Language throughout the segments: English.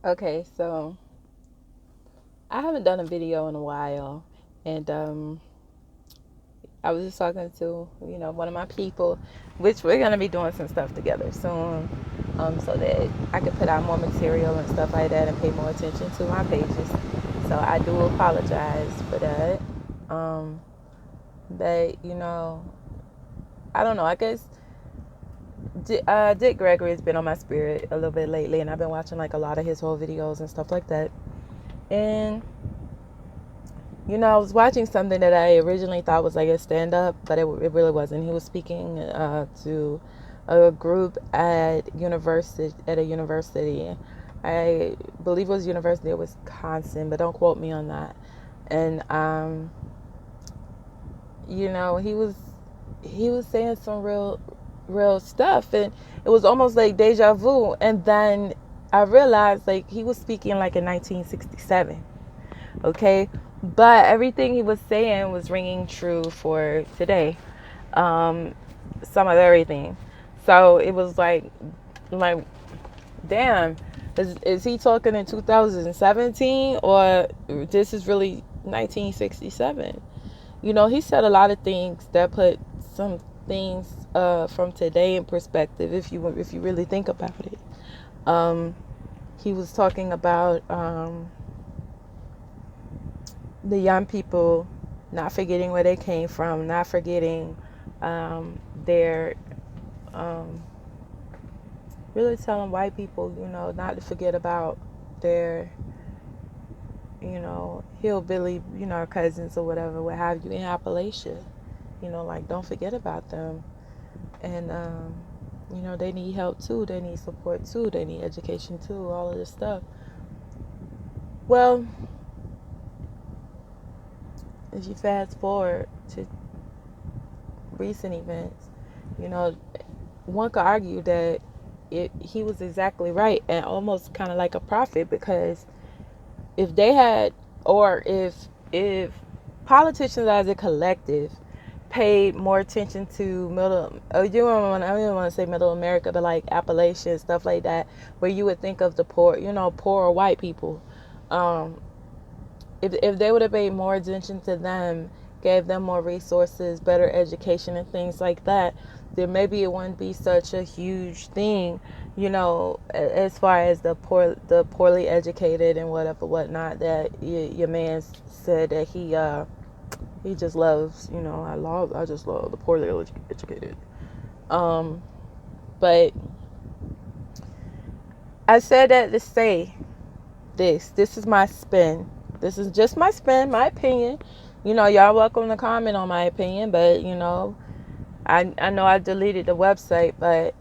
Okay, so I haven't done a video in a while, and I was just talking to one of my people, which we're gonna be doing some stuff together soon, so that I could put out more material and stuff like that and pay more attention to my pages. So I do apologize for that. Um, but I don't know. I guess Dick Gregory has been on my spirit a little bit lately, and I've been watching like a lot of his whole videos and stuff like that. And I was watching something that I originally thought was like a stand up, but it really wasn't. He was speaking to a group at a university. I believe it was University of Wisconsin, but don't quote me on that. And he was saying some real stuff, and it was almost like deja vu. And then I realized like he was speaking like in 1967. Okay, but everything he was saying was ringing true for today. um some of everything. So it was like damn, is he talking in 2017 or this is really 1967? He said a lot of things that put some things from today in perspective, if you really think about it. He was talking about the young people not forgetting where they came from, not forgetting their, um, really telling white people, not to forget about their, hillbilly, cousins or whatever, what have you, in Appalachia. Like, don't forget about them. And, they need help too. They need support too. They need education too. All of this stuff. Well, if you fast forward to recent events, you know, one could argue that he was exactly right and almost kind of like a prophet, because if they had, or if politicians as a collective paid more attention to middle, I don't want to say middle America, but like Appalachia, stuff like that, where you would think of the poor, poorer white people. um, if they would have paid more attention to them, gave them more resources, better education, and things like that, then maybe it wouldn't be such a huge thing, as far as the poorly educated and whatever whatnot. That your man said that he just loves, I just love the poorly educated. Um, but I said that to say this is my spin. This is just my spin, my opinion. Y'all welcome to comment on my opinion, but I know I deleted the website, but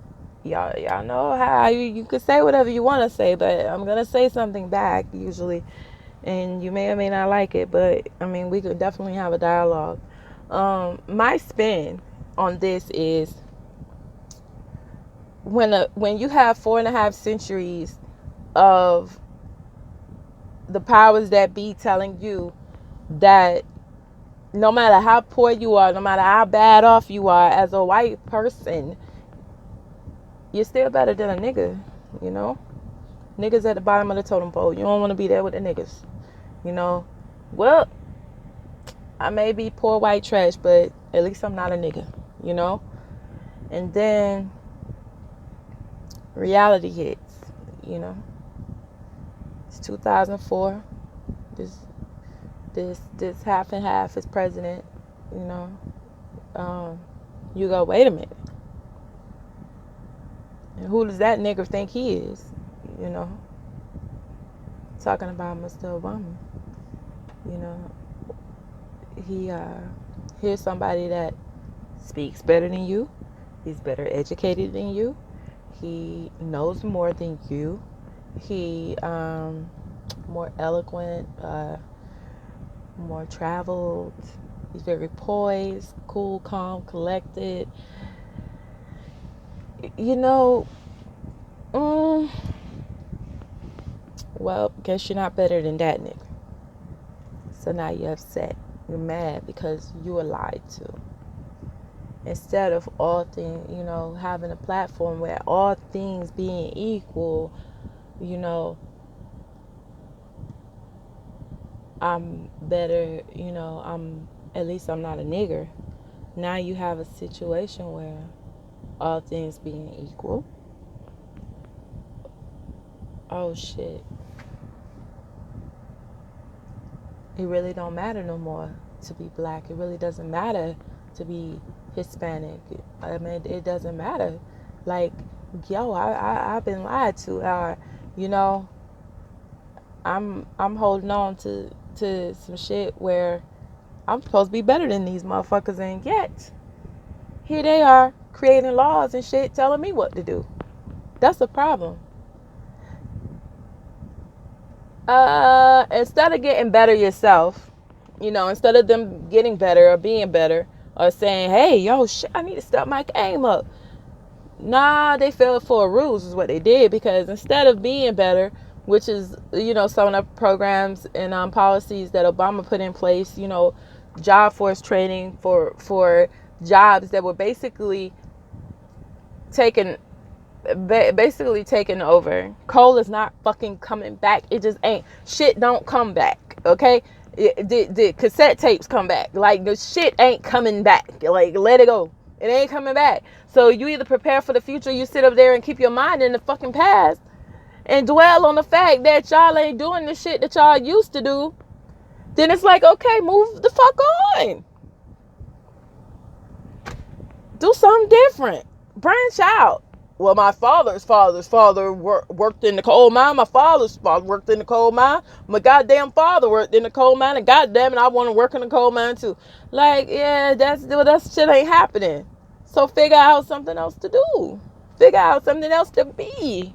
y'all know how you could say whatever you want to say, but I'm gonna say something back usually, and you may or may not like it, but I mean we could definitely have a dialogue. My spin on this is when you have 4.5 centuries of the powers that be telling you that no matter how poor you are, no matter how bad off you are as a white person, you're still better than a nigga, you know? Niggas at the bottom of the totem pole. You don't want to be there with the niggas, you know? Well, I may be poor white trash, but at least I'm not a nigga, you know? And then reality hits, you know? It's 2004. This this half and half is president, you know? Um, you go, wait a minute. And who does that nigga think he is? You know, talking about Mr. Obama. You know, he here's somebody that speaks better than you. He's better educated than you. He knows more than you. He more eloquent, more traveled. He's very poised, cool, calm, collected. You know, mm, well, guess you're not better than that nigga. So now you're upset. You're mad because you were lied to. Instead of all things, having a platform where all things being equal, you know, I'm better, at least I'm not a nigger. Now you have a situation where all things being equal, oh shit, it really don't matter no more to be black. It really doesn't matter to be Hispanic. I mean, it doesn't matter. Like, yo, I've been lied to. You know, I'm holding on to some shit where I'm supposed to be better than these motherfuckers, and yet here they are creating laws and shit telling me what to do. That's a problem. Instead of getting better yourself, instead of them getting better or being better or saying, hey, yo, shit, I need to step my game up. Nah, they fell for rules is what they did, because instead of being better, which is, some of the programs and policies that Obama put in place, job force training for jobs that were taken basically taken over. Coal is not fucking coming back. It just ain't. Shit don't come back, okay? The cassette tapes come back. Like, the shit ain't coming back. Like, let it go. It ain't coming back. So you either prepare for the future, you sit up there and keep your mind in the fucking past and dwell on the fact that y'all ain't doing the shit that y'all used to do. Then it's like, okay, move the fuck on. Do something different. Branch out. Well, my father's father worked in the coal mine. My father's father worked in the coal mine. My goddamn father worked in the coal mine. And goddamn it, I want to work in the coal mine too. Like, yeah, that shit ain't happening. So figure out something else to do. Figure out something else to be.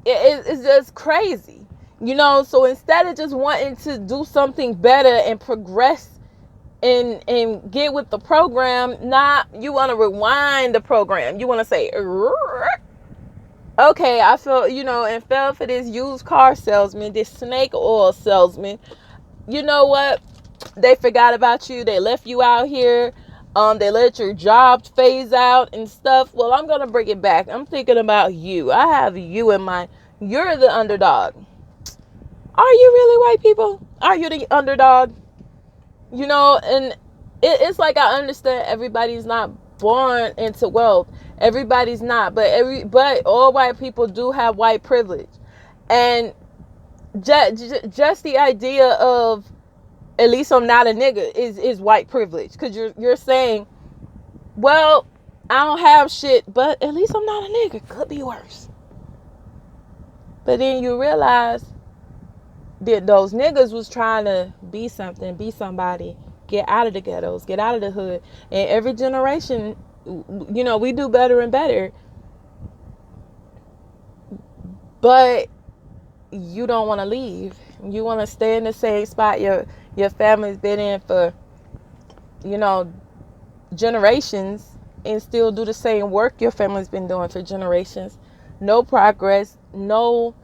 It's just crazy. So instead of just wanting to do something better and progress and get with the program, you want to rewind the program. You want to say, okay, I feel, and fell for this used car salesman, this snake oil salesman. You know what? They forgot about you. They left you out here. They let your job phase out and stuff. Well, I'm going to bring it back. I'm thinking about you. I have you in mind. You're the underdog. Are you really, white people? Are you the underdog? And it's like, I understand everybody's not born into wealth. Everybody's not, but all white people do have white privilege. And just the idea of, at least I'm not a nigga, is white privilege. Because you're saying, well, I don't have shit, but at least I'm not a nigga. Could be worse. But then you realize that those niggas was trying to be something, be somebody, get out of the ghettos, get out of the hood. And every generation, we do better and better. But you don't want to leave. You want to stay in the same spot your family's been in for, generations, and still do the same work your family's been doing for generations. No progress, no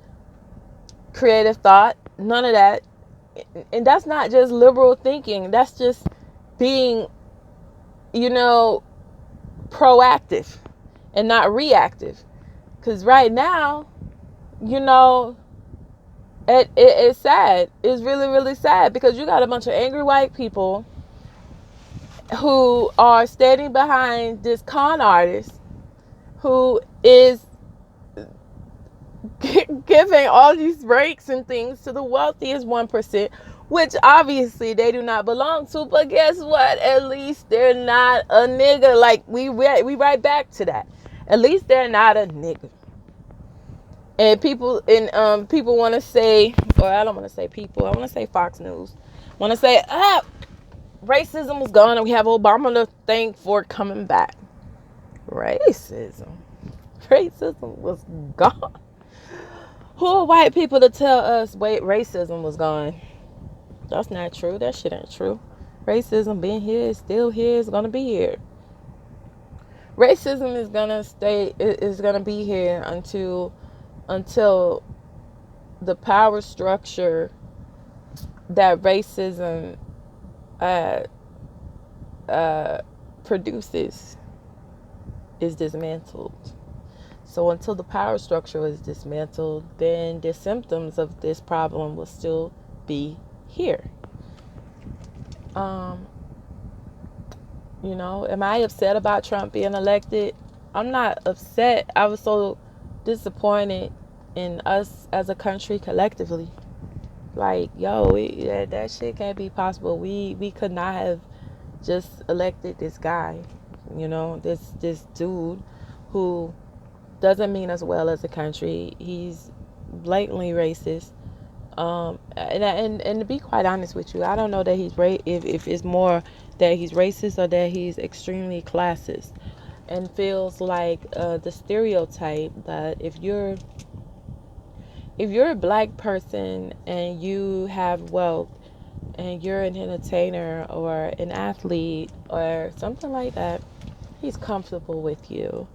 creative thought, none of that. And that's not just liberal thinking. That's just being, proactive and not reactive. Because right now, it's sad. It's really, really sad, because you got a bunch of angry white people who are standing behind this con artist who is giving all these breaks and things to the wealthiest 1%, which obviously they do not belong to. But guess what? At least they're not a nigga. Like, we right back to that. At least they're not a nigga. And people want to say, or I don't want to say people, I want to say Fox News, want to say, racism was gone and we have Obama to thank for coming back. Racism was gone. Who are white people to tell us, wait, racism was gone? That's not true. That shit ain't true. Racism been here, is still here, is gonna be here. Racism is gonna be here until the power structure that racism produces is dismantled. So until the power structure is dismantled, then the symptoms of this problem will still be here. Um, am I upset about Trump being elected? I'm not upset. I was so disappointed in us as a country collectively. Like, yo, that shit can't be possible. We could not have just elected this guy, this dude who doesn't mean as well as a country. He's blatantly racist. And to be quite honest with you, I don't know that if it's more that he's racist or that he's extremely classist, and feels like the stereotype that if you're a black person and you have wealth and you're an entertainer or an athlete or something like that, he's comfortable with you.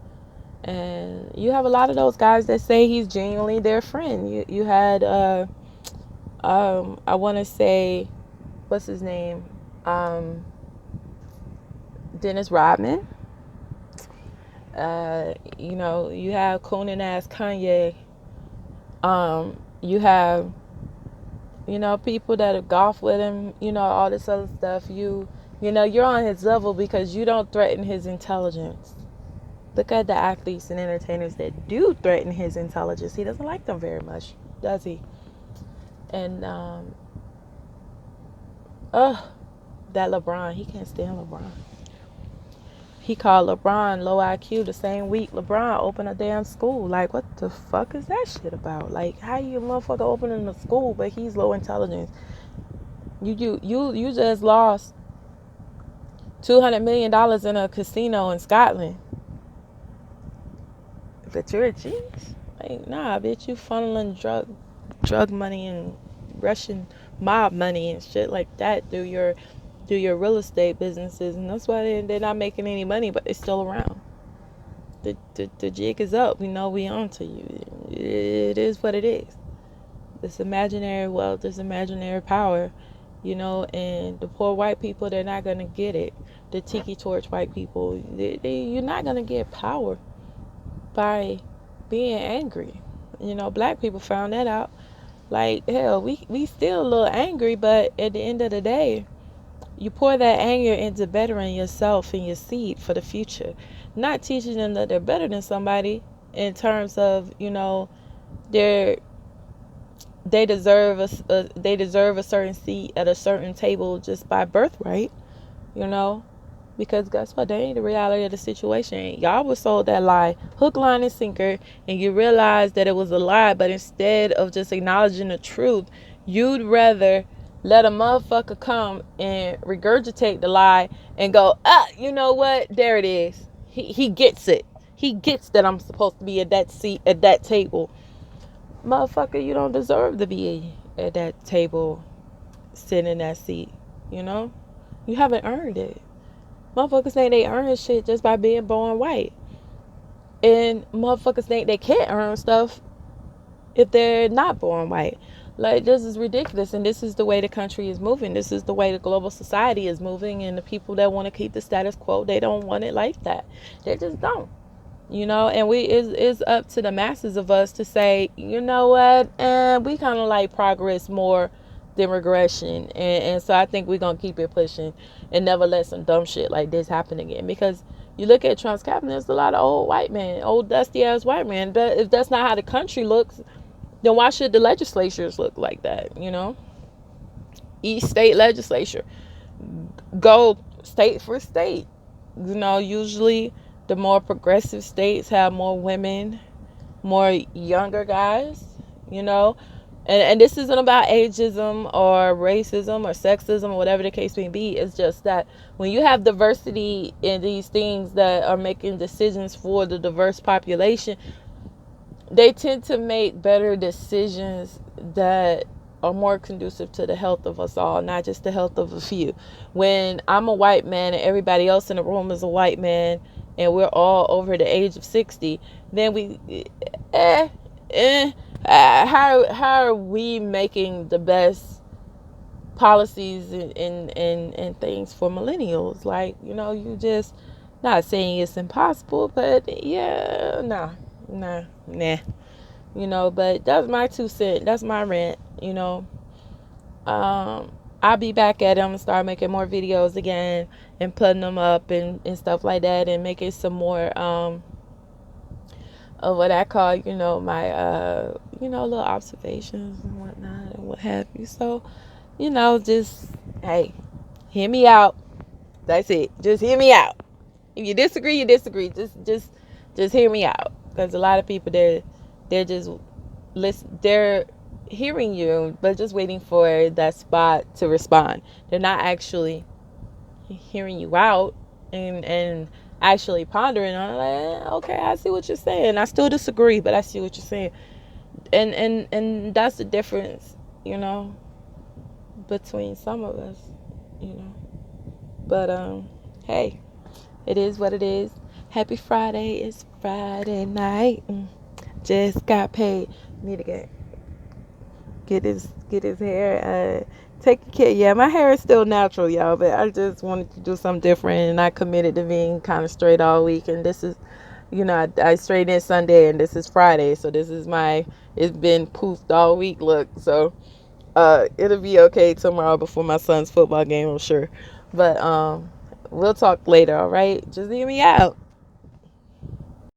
And you have a lot of those guys that say he's genuinely their friend. You had I want to say, what's his name? Dennis Rodman. You have cooning ass Kanye. You have, people that have golfed with him, all this other stuff. You're on his level because you don't threaten his intelligence. Look at the athletes and entertainers that do threaten his intelligence. He doesn't like them very much, does he? And that LeBron, he can't stand LeBron. He called LeBron low IQ the same week LeBron opened a damn school. Like, what the fuck is that shit about? Like, how you motherfucker opening a school but he's low intelligence? You just lost $200 million in a casino in Scotland. But you're a genius? Like, nah, bitch, you funneling drug money and Russian mob money and shit like that through your real estate businesses, and that's why they're not making any money, but they're still around. The jig is up. We know we on to you. It is what it is. This imaginary wealth, this imaginary power, and the poor white people, they're not gonna get it. The tiki torch white people, you're not gonna get power by being angry. Black people found that out. Like, hell, we still a little angry, but at the end of the day, you pour that anger into bettering yourself and your seed for the future. Not teaching them that they're better than somebody in terms of, they deserve a certain seat at a certain table just by birthright, because guess what? That ain't the reality of the situation. Y'all was sold that lie, hook, line, and sinker, and you realized that it was a lie, but instead of just acknowledging the truth, you'd rather let a motherfucker come and regurgitate the lie and go, you know what? There it is. He gets it. He gets that I'm supposed to be at that seat, at that table. Motherfucker, you don't deserve to be at that table, sitting in that seat, You haven't earned it. Motherfuckers think they earn shit just by being born white. And motherfuckers think they can't earn stuff if they're not born white. Like, this is ridiculous, and this is the way the country is moving. This is the way the global society is moving, and the people that want to keep the status quo, they don't want it like that. They just don't. And it's up to the masses of us to say, you know what, and we kind of like progress more than regression. And so I think we're going to keep it pushing and never let some dumb shit like this happen again. Because you look at Trump's cabinet, there's a lot of old white men, old dusty ass white men. If that's not how the country looks, then why should the legislatures look like that? Each state legislature, go state for state. Usually the more progressive states have more women, more younger guys, and this isn't about ageism or racism or sexism or whatever the case may be. It's just that when you have diversity in these things that are making decisions for the diverse population, they tend to make better decisions that are more conducive to the health of us all, not just the health of a few. When I'm a white man and everybody else in the room is a white man and we're all over the age of 60, then how are we making the best policies and things for millennials? Like, you just not saying it's impossible, but yeah, nah. nah. But that's my 2 cents. That's my rant. I'll be back at them and start making more videos again and putting them up and stuff like that, and making some more of what I call, my little observations and whatnot and what have you. So, just, hey, hear me out. That's it. Just hear me out. If you disagree, you disagree. Just hear me out. Because a lot of people, they're just they're hearing you, but just waiting for that spot to respond. They're not actually hearing you out and actually pondering on it. Like, okay, I see what you're saying. I still disagree, but I see what you're saying. And that's the difference, between some of us, you know. But hey, it is what it is. Happy Friday. It's Friday night. Just got paid. Need to get his hair taken care. Yeah, my hair is still natural, y'all, but I just wanted to do something different, and I committed to being kind of straight all week. And this is, I straightened in Sunday, and this is Friday, so this is it's been poofed all week look. So it'll be okay tomorrow before my son's football game, I'm sure. But we'll talk later, all right? Just hear me out.